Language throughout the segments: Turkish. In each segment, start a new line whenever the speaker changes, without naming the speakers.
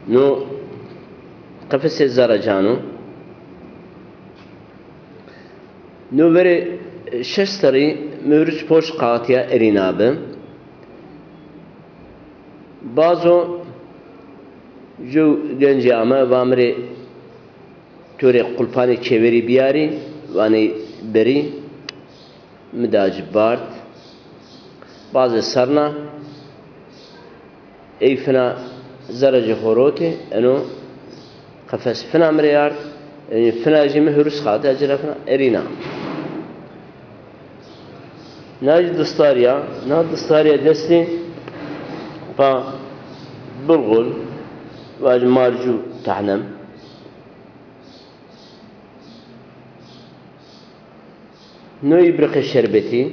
نو قفس زرجانو نو بری شستری مورچ پوش قاطیا ارینابه بازو جو گنجی اما وامری توری قلپانی چوری بیاری وانی بری مداج بارد bazı sarna eyfina zaraje horote eno kafes fina mriyar fina jimi hürüs khate ajra fina erina naj dastariya desti pa bulgul vaj marju tahnem no ibraq şerbeti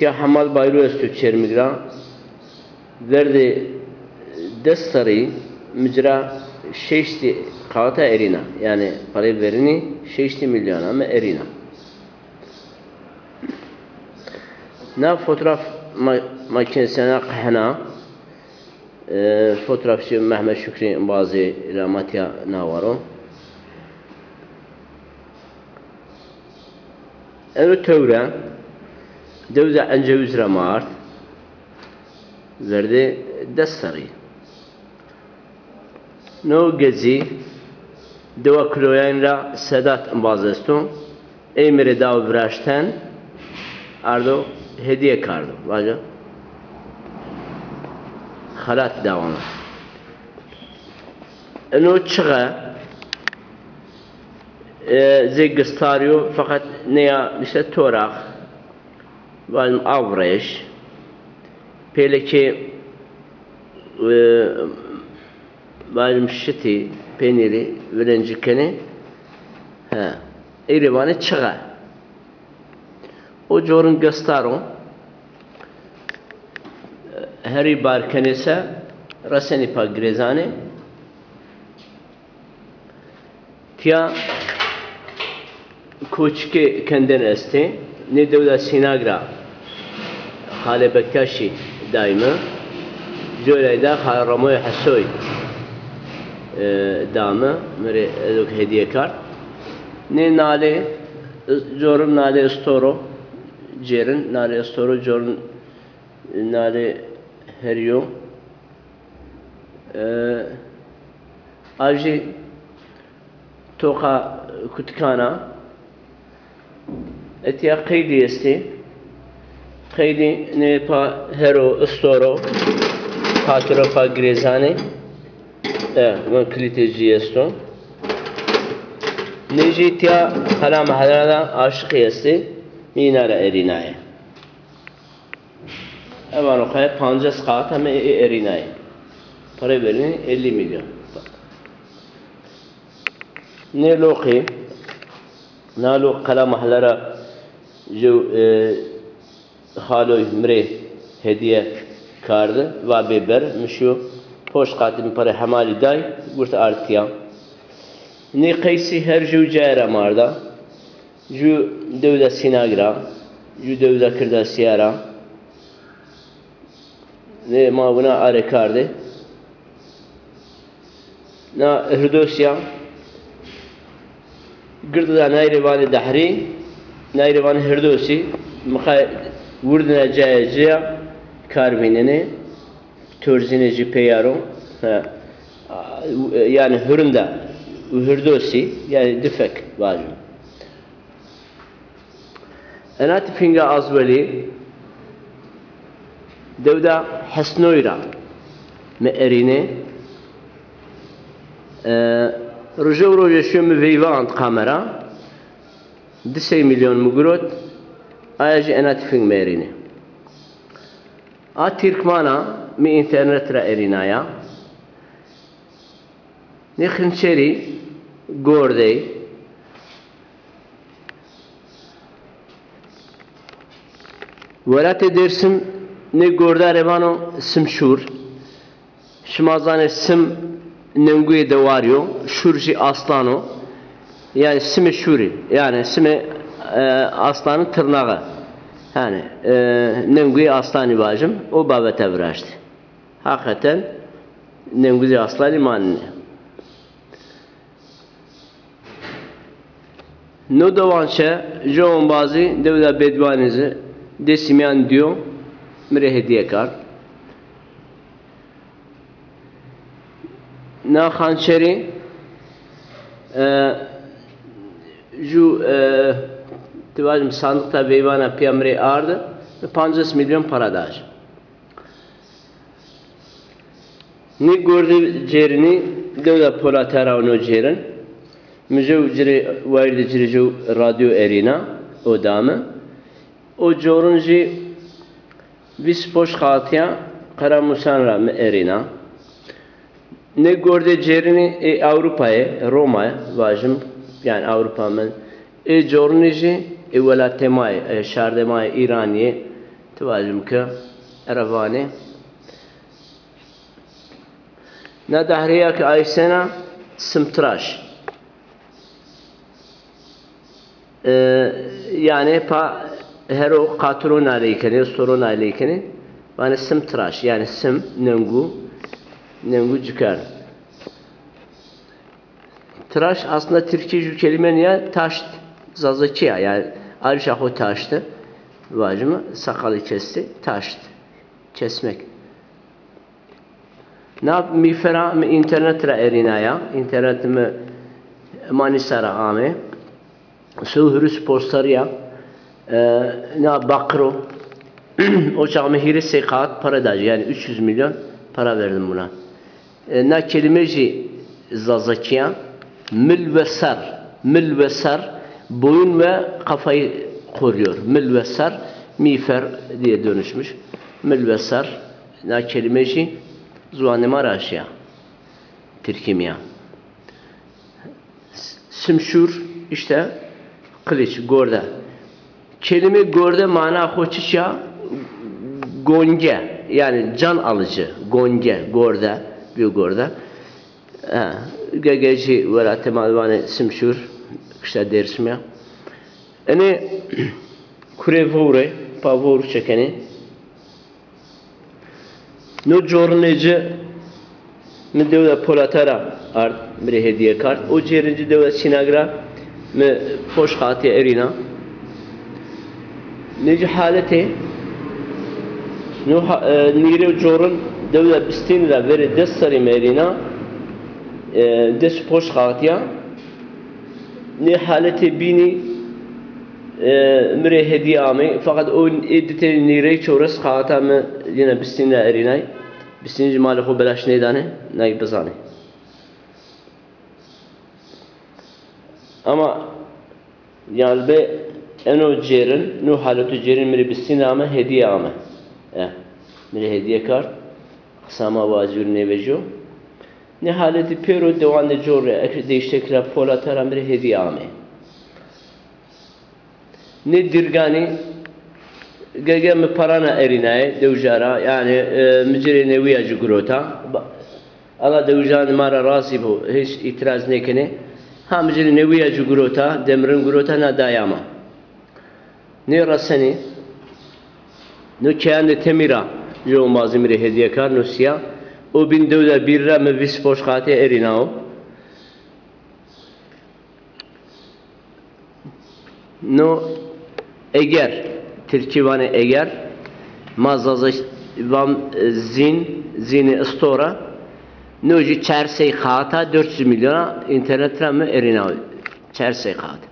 تیا حمال بایرو است چهر میگرا ورد دستاری مجرا ششتی قاطع ارینا yani parayı verini 60 milyon ama erina. Na fotoğraf makinesine kahna fotoğrafçı Mehmet Şükrü bazı ilamatya navaro. Eno tevre دوزع انجوز رمارت ورده دستری نو گزی دو کلوین را سدات انبازستون ایمر داو براشتن اردو هدیه کردو واجه خلات داوانا انو چغه زي قستاريو فقط نيا مثل توراق والم average peleki valm şiti penili verencikeni ha erivanı çığa o jorun göstaro heri barkenese raseni pa grezane tia koçke kendin esti ne devlet sinagra Hale Bektaşi daima Zöyleyda Ramoy Hasoy damı mere hediye kart ne nale jorun nale storo jerin nale storo jorun nale heriyo avji toka kutkana etiya qeydi esti خیلی نه پا هرو استورو خاطر پا گریزانی من کلیتجی استو نجیتیا حالا محلالا عاشقی استی میناره ارینای اوانو خواهی 50 قاعت همه ارینای پاره برین 50 milyon نه لوقی نالو قلا محلالا جو خالوی مره هدیه کرده و بیبر مشو پشت قاتم پر حمالی دای گرت آرتیا نی قیسی هر جو جایره ماردا جو دودا سیناگرا جو دودا کرده سیارا نه ما buna آره کرده نه هردوسیا گرد دا نایروان دهری نایروان هردوسی مخای وردنا جايجيا كاربينني تورزينجي بيارو يعني هرندا وهردوسي يعني دفك واجب انا تفينغا ازولي دودا حسنويرا مأريني رجو روجه شو مفيفاند كاميرا 2 milyon مقروت آیجی انات فیلم میرینه. آتیرکمانا می اینترنت را ارینایا. نخنچری گورده. ولات درسم نه گورده روانو سمشور. شمازان سم ننگوی دواریو شورجی aslanو. Yani simi şuri. Yani simi aslanın tırnağı. Yani nenguyi aslanı bacım o babete vuraştı. hakikaten nemguzi asla limanı. No davançe John bazı devlet bedvanizi desimiyan diyor mire hediye kar. Na hançeri ju tivajım sandıkta veyvana piyamre ardı 50 milyon para daj. Ne gördü cerini devlet polatera onu cerin. Müze ciri vardı ciri radyo erina o damı. O corunji vis poş khatiya karamusanra mı erina. Ne gördü cerini Avrupa'ya, Roma'ya vajım yani Avrupa'nın corunji velatemay şardemay İraniye tivajım ki Eravani. Ne dahriya ki Aysena simtraş. Yani her o katrun aleyhine, sorun aleyhine yani sim tıraş yani sim nengu çıkar. Tıraş aslında Türkçe kelime niye taşt zazakiya yani alşaho taştı vacımı sakalı kesti taşt kesmek. Ne yap mifera mi internetra erinaya internet mi manisara ame Suhurus postariya na bakro o çağmehiri sekat para da yani 300 milyon para verdim buna. Na kelimeci zazakiya mil ve sar boyun ve kafayı koruyor. Mil ve sar mifer diye dönüşmüş. Mil ve sar na kelimeci zuanema raşya Türkimiya. Simşur işte kılıç, gorda. Kelime gorda mana hoçişa gonge yani can alıcı. Gonge, gorda, bir gorda. Gageci ve temalvane simşur işte dersmiya. Yani kurevore, pavor çekeni. No jorneci mi devlet polatara art bir hediye kart. O cerinci devlet sinagra mi hoş hati erina. Neci haleti nire jorun devlet bistinra veri destari merina des hoş hatiya ne haleti bini mire hediye ami fakat o edite nire çoras hata mı yine bistinra erinay bistinci mali ho belaş neydane nay bazani. Ama yani be eno cerin, nu halatu cerin mire bistin ama hediye ama. Mire hediye kart, kısama vazir nevejo. Ne haleti pero devan de jorre, ekre değiştekra polatara mire hediye ama. Ne dirgani, gege mi parana erinay, devjara yani mücre neviyacı grota. Allah devjan mara razı bu, hiç itiraz nekene. Hamcili neviyacı grota, demrin grota na dayama. Ne raseni, ne kendi temira, jo mazimri hediye kar nusya, o bin devlet birra me vis poşkate erinao. No eğer, Türkçevane eğer, mazazı vam zini istora, Noji çersey khata 400 milyona internetre mi erina çersey khata.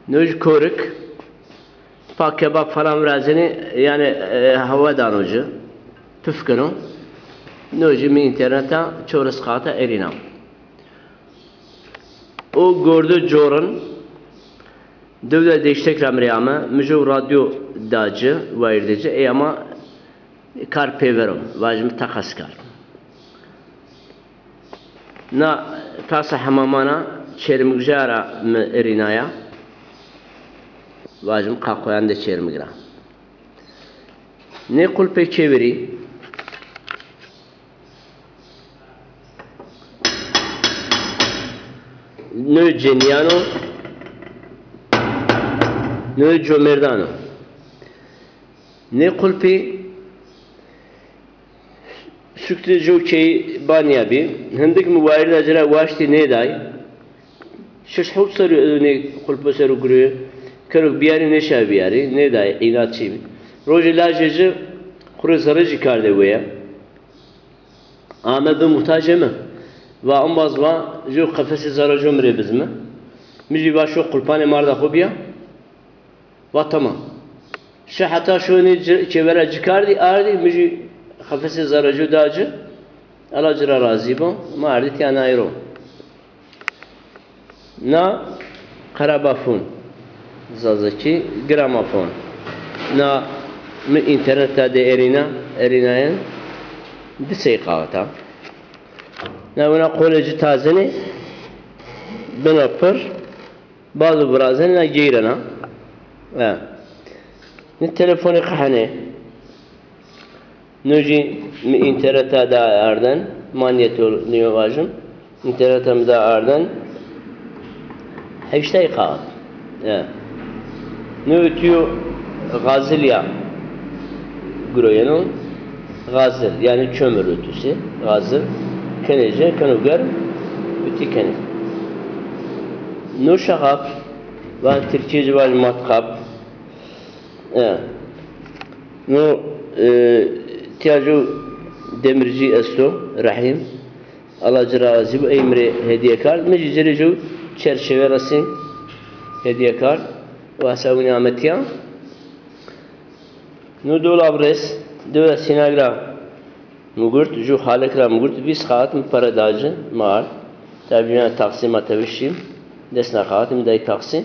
Noji koruk pak kebap falan razini yani hava danocu püfkeno noji mi internete çores khata erina. O gördü jorun devlet değiştek ramriyama müjo radyo dacı vayredici ama kar peverom vajim takas kar. Na tasa hamamana çermigjara mı erinaya vajim kakoyan da çermigra. Ne kulpe çeviri ne Geniano ne Giommerdano ne kulpe سکته جو کی بانیا بی هندک موبایل داجرا واشتی نیدای شش حوت سر نه خلپ سر گروه کرو بیاری نشا بیاری نیدای اینات چی روز لاجج خوري زرجي كارده ويا أما بمحتاجمه وأمبازوا جو قفص زرجو مريبزمه مجي باشو قلباني مردا خوبيا وتمام شو حتى شو نيجي كاردي أردي مجي قفص زرجو داجي الله جرا راضي بون ما أردي تيانا يرو نا قرابافون زازكي جرامافون نا من internet de erinayen disey qata na ona koleji tazeni benapır bazı brazın na geyrana ha ne telefonu qahane nuji min internet da ardan maniyetol niyovajım internetem da ardan heştey qat ha ne ötüyor Gazilya Groyanın gazil yani kömür ötüsü gazil kenece kanugar ötü kene no şahap ve Türkiye civar matkap no tiyaju demirci esto rahim Allah cirazi bu emri hediye kart mecizleri ju çerçeve rasin hediye kart ve asabı nimetiyan نو دولا برس دولا سيناغرا مغرت جو حالكرا مغرت بيس خاتم پرداج مار تابعين تقسيم اتوشيم دسنا خاتم داي تقسيم